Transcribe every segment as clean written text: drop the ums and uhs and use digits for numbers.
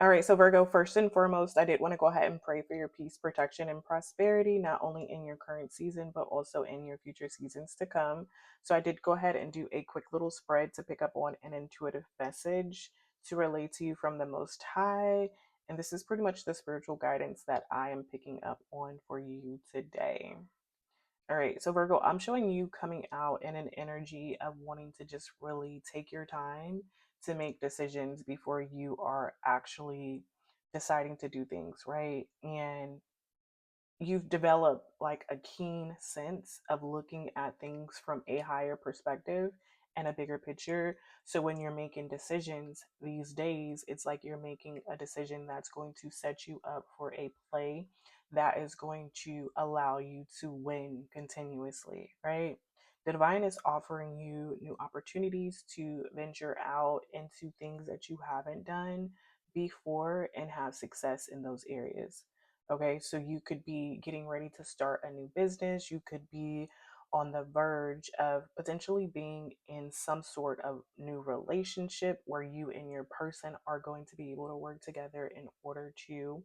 All right, so Virgo, first and foremost, I did want to go ahead and pray for your peace, protection, and prosperity, not only in your current season, but also in your future seasons to come. So I did go ahead and do a quick little spread to pick up on an intuitive message to relate to you from the Most High. And this is pretty much the spiritual guidance that I am picking up on for you today. All right, so Virgo, I'm showing you coming out in an energy of wanting to just really take your time to make decisions before you are actually deciding to do things, right? And you've developed like a keen sense of looking at things from a higher perspective and a bigger picture. So when you're making decisions these days, it's like you're making a decision that's going to set you up for a play that is going to allow you to win continuously, right? The divine is offering you new opportunities to venture out into things that you haven't done before and have success in those areas. Okay, so you could be getting ready to start a new business. You could be on the verge of potentially being in some sort of new relationship where you and your person are going to be able to work together in order to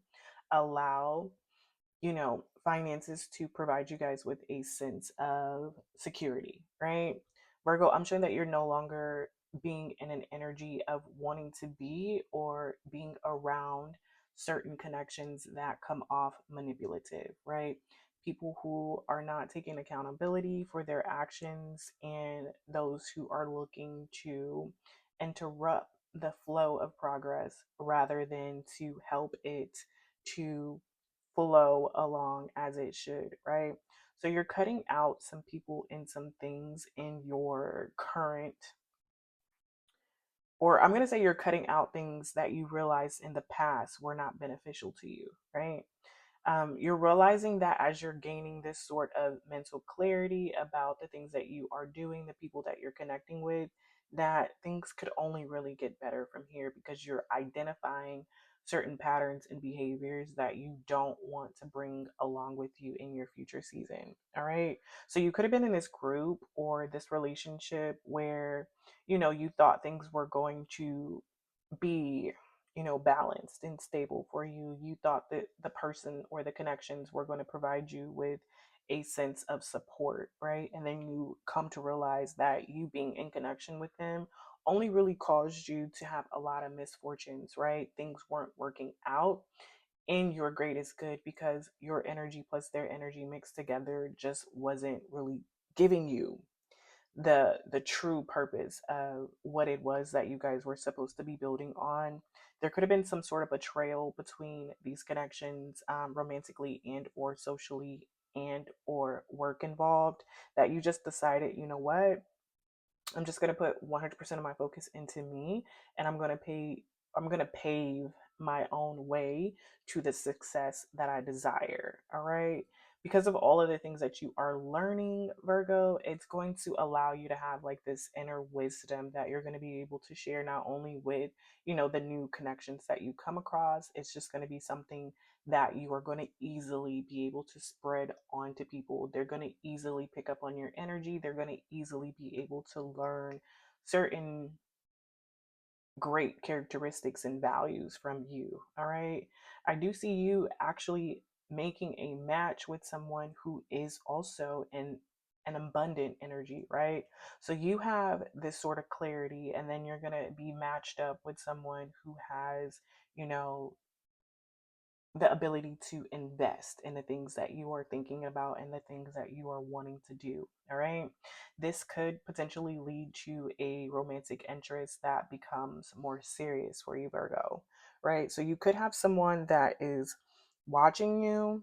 allow, finances to provide you guys with a sense of security, right? Virgo, I'm showing that you're no longer being in an energy of wanting to be or being around certain connections that come off manipulative, right? People who are not taking accountability for their actions and those who are looking to interrupt the flow of progress rather than to help it to flow along as it should, right? So you're cutting out some people and some things in your current, or I'm going to say you're cutting out things that you realized in the past were not beneficial to you, right? You're realizing that as you're gaining this sort of mental clarity about the things that you are doing, the people that you're connecting with, that things could only really get better from here because you're identifying certain patterns and behaviors that you don't want to bring along with you in your future season. All right. So you could have been in this group or this relationship where, you thought things were going to be, balanced and stable for you. You thought that the person or the connections were going to provide you with a sense of support, right? And then you come to realize that you being in connection with them only really caused you to have a lot of misfortunes, right? Things weren't working out in your greatest good because your energy plus their energy mixed together just wasn't really giving you the true purpose of what it was that you guys were supposed to be building on. There could have been some sort of betrayal between these connections, romantically and or socially and or work involved, that you just decided, you know what, I'm just going to put 100% of my focus into me, and I'm going to pave my own way to the success that I desire. All right. Because of all of the things that you are learning, Virgo, it's going to allow you to have like this inner wisdom that you're going to be able to share not only with, the new connections that you come across. It's just going to be something that you are going to easily be able to spread onto people. They're going to easily pick up on your energy. They're going to easily be able to learn certain great characteristics and values from you. All right. I do see you actually making a match with someone who is also in an abundant energy, right? So you have this sort of clarity, and then you're going to be matched up with someone who has, you know, the ability to invest in the things that you are thinking about and the things that you are wanting to do. All right. This could potentially lead to a romantic interest that becomes more serious for you, Virgo. Right. So you could have someone that is watching you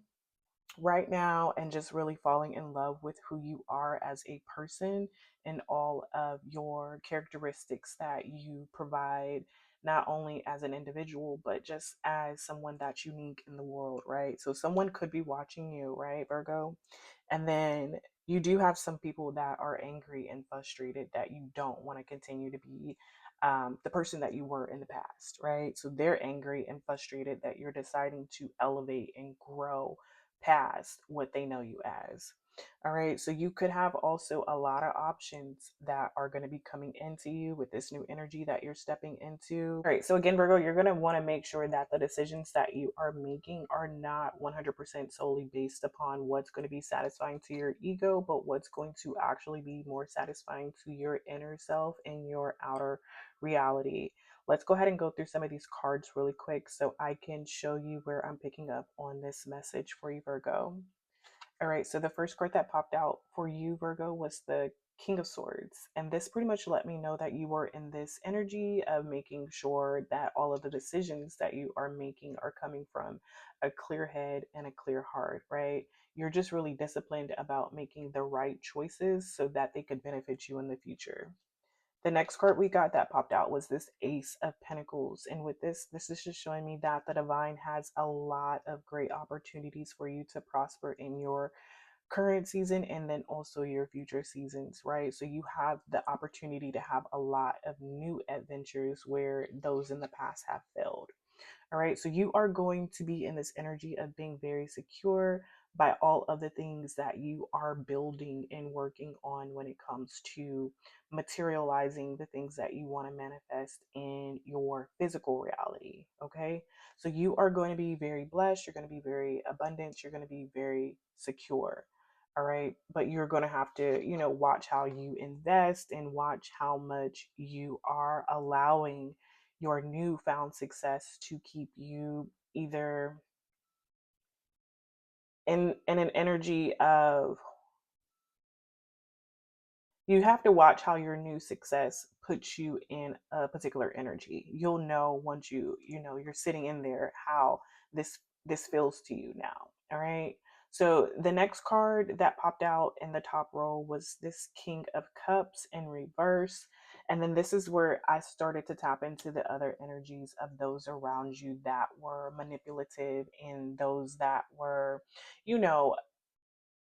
right now and just really falling in love with who you are as a person and all of your characteristics that you provide, not only as an individual but just as someone that's unique in the world, right? So someone could be watching you, right, Virgo? And then you do have some people that are angry and frustrated that you don't want to continue to be the person that you were in the past, right? So they're angry and frustrated that you're deciding to elevate and grow past what they know you as. All right. So you could have also a lot of options that are going to be coming into you with this new energy that you're stepping into. All right. So again, Virgo, you're going to want to make sure that the decisions that you are making are not 100% solely based upon what's going to be satisfying to your ego, but what's going to actually be more satisfying to your inner self and your outer reality. Let's go ahead and go through some of these cards really quick so I can show you where I'm picking up on this message for you, Virgo. All right, so the first card that popped out for you, Virgo, was the King of Swords. And this pretty much let me know that you were in this energy of making sure that all of the decisions that you are making are coming from a clear head and a clear heart, right? You're just really disciplined about making the right choices so that they could benefit you in the future. The next card we got that popped out was this Ace of Pentacles. And with this is just showing me that the divine has a lot of great opportunities for you to prosper in your current season and then also your future seasons, right? So you have the opportunity to have a lot of new adventures where those in the past have failed. All right. So you are going to be in this energy of being very secure by all of the things that you are building and working on when it comes to materializing the things that you want to manifest in your physical reality. Okay. So you are going to be very blessed. You're going to be very abundant. You're going to be very secure. All right. But you're going to have to, watch how you invest and watch how much you are allowing your newfound success to keep you either in an energy of, you have to watch how your new success puts you in a particular energy. You'll know once you're sitting in there how this feels to you now. All right. So the next card that popped out in the top row was this King of Cups in reverse. And then this is where I started to tap into the other energies of those around you that were manipulative and those that were, you know,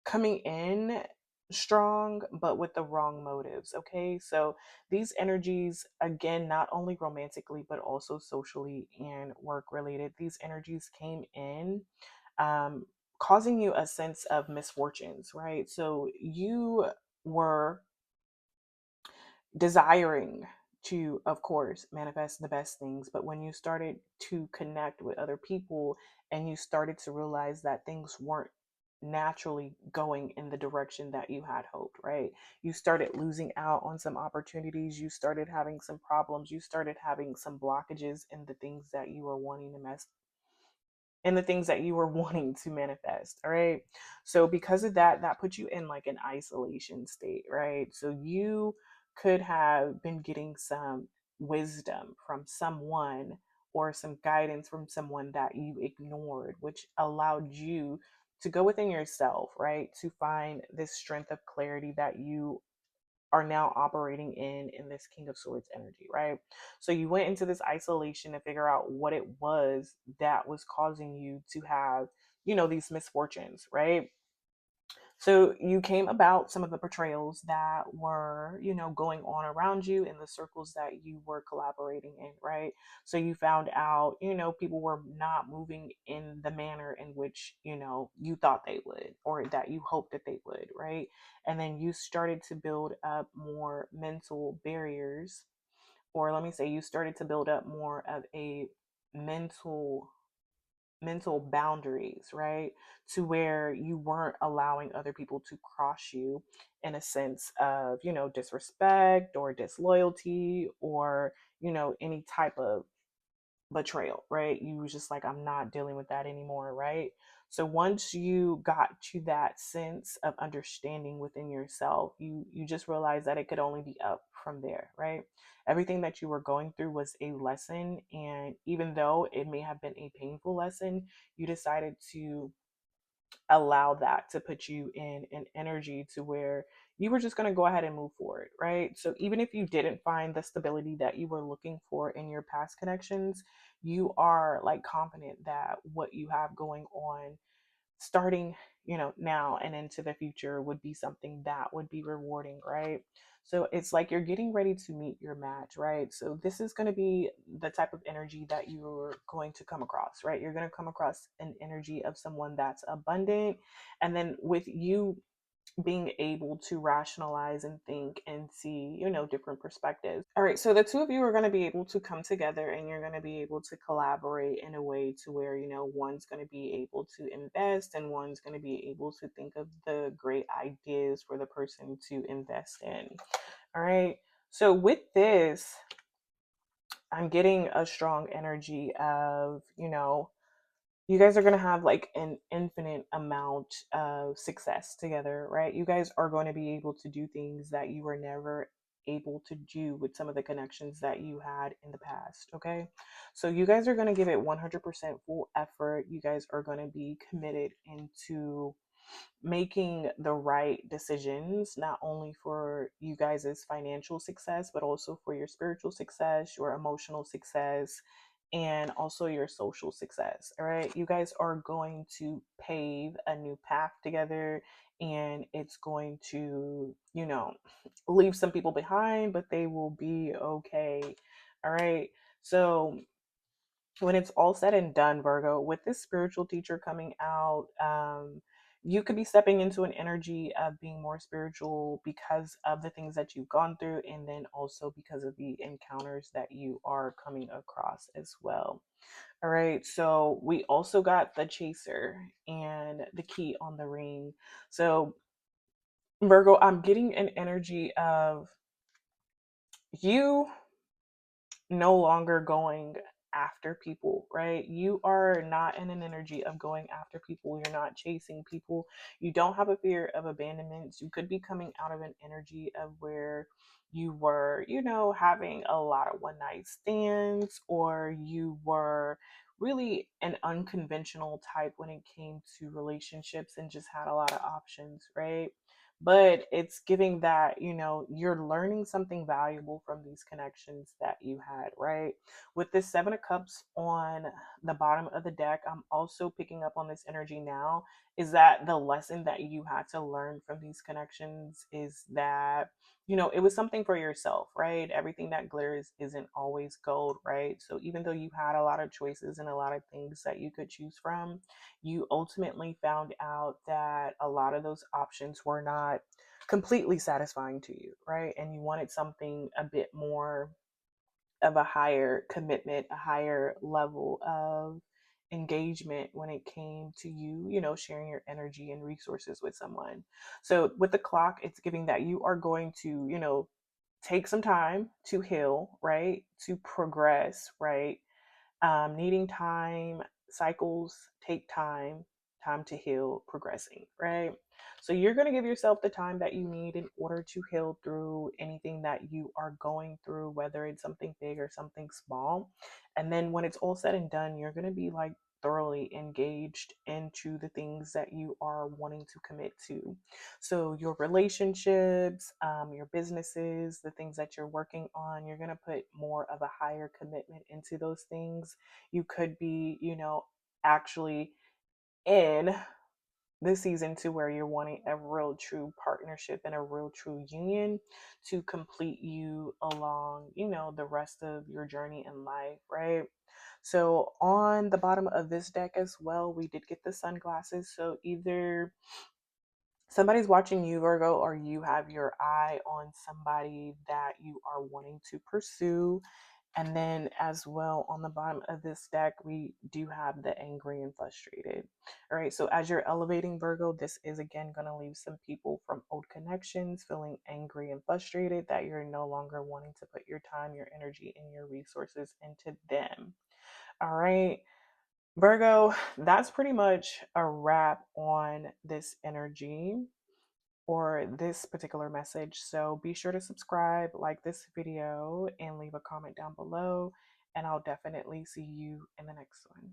coming in strong but with the wrong motives. Okay, so these energies, again, not only romantically but also socially and work related, these energies came in um causing you a sense of misfortunes, right? So you were desiring to, of course, manifest the best things. But when you started to connect with other people and you started to realize that things weren't naturally going in the direction that you had hoped, right? You started losing out on some opportunities. You started having some problems. You started having some blockages in the things that you were wanting to mess and the things that you were wanting to manifest. All right. So because of that, that puts you in like an isolation state, right? So you could have been getting some wisdom from someone or some guidance from someone that you ignored, which allowed you to go within yourself, right? To find this strength of clarity that you are now operating in this King of Swords energy, right? So you went into this isolation to figure out what it was that was causing you to have, these misfortunes, right? So you came about some of the portrayals that were, going on around you in the circles that you were collaborating in, right? So you found out, people were not moving in the manner in which, you thought they would or that you hoped that they would, right? And then you started to build up more mental barriers, or let me say, you started to build up more of a mental boundaries, right? To where you weren't allowing other people to cross you in a sense of, disrespect or disloyalty or, any type of betrayal, right? You was just like, I'm not dealing with that anymore, right? So once you got to that sense of understanding within yourself, you just realized that it could only be up from there, right? Everything that you were going through was a lesson, and even though it may have been a painful lesson, you decided to allow that to put you in an energy to where you were just going to go ahead and move forward, right? So even if you didn't find the stability that you were looking for in your past connections, you are like confident that what you have going on starting, now and into the future would be something that would be rewarding, right? So it's like you're getting ready to meet your match, right? So this is going to be the type of energy that you're going to come across, right? You're going to come across an energy of someone that's abundant. And then with you being able to rationalize and think and see, different perspectives. All right, so the two of you are going to be able to come together and you're going to be able to collaborate in a way to where, one's going to be able to invest and one's going to be able to think of the great ideas for the person to invest in. All right, so with this, I'm getting a strong energy of, you guys are going to have like an infinite amount of success together, right? You guys are going to be able to do things that you were never able to do with some of the connections that you had in the past, okay? So you guys are going to give it 100% full effort. You guys are going to be committed into making the right decisions, not only for you guys' financial success, but also for your spiritual success, your emotional success, and also your social success. All right. You guys are going to pave a new path together, and it's going to, leave some people behind, but they will be okay. All right. So, when it's all said and done, Virgo, with this spiritual teacher coming out, you could be stepping into an energy of being more spiritual because of the things that you've gone through, and then also because of the encounters that you are coming across as well. All right, so we also got the chaser and the key on the ring. So, Virgo, I'm getting an energy of you no longer going after people, right? You are not in an energy of going after people. You're not chasing people. You don't have a fear of abandonment. You could be coming out of an energy of where you were, having a lot of one night stands, or you were really an unconventional type when it came to relationships and just had a lot of options, right? But it's giving that, you're learning something valuable from these connections that you had, right? With this 7 of cups on the bottom of the deck, I'm also picking up on this energy now, is that the lesson that you had to learn from these connections is that, it was something for yourself, right? Everything that glitters isn't always gold, right? So even though you had a lot of choices and a lot of things that you could choose from, you ultimately found out that a lot of those options were not completely satisfying to you, right? And you wanted something a bit more of a higher commitment, a higher level of engagement when it came to you, sharing your energy and resources with someone. So with the clock, it's giving that you are going to, take some time to heal, right? To progress, right? Needing time, cycles take time, time to heal, progressing, right? So you're going to give yourself the time that you need in order to heal through anything that you are going through, whether it's something big or something small. And then when it's all said and done, you're going to be like thoroughly engaged into the things that you are wanting to commit to. So your relationships, your businesses, the things that you're working on, you're going to put more of a higher commitment into those things. You could be, actually in this season to where you're wanting a real true partnership and a real true union to complete you along, the rest of your journey in life, right? So on the bottom of this deck as well, we did get the sunglasses. So either somebody's watching you, Virgo, or you have your eye on somebody that you are wanting to pursue. And then, as well, on the bottom of this deck, we do have the angry and frustrated. All right, so as you're elevating, Virgo, this is again going to leave some people from old connections feeling angry and frustrated that you're no longer wanting to put your time, your energy, and your resources into them. All right. Virgo, that's pretty much a wrap on this energy or this particular message. So be sure to subscribe, like this video, and leave a comment down below. And I'll definitely see you in the next one.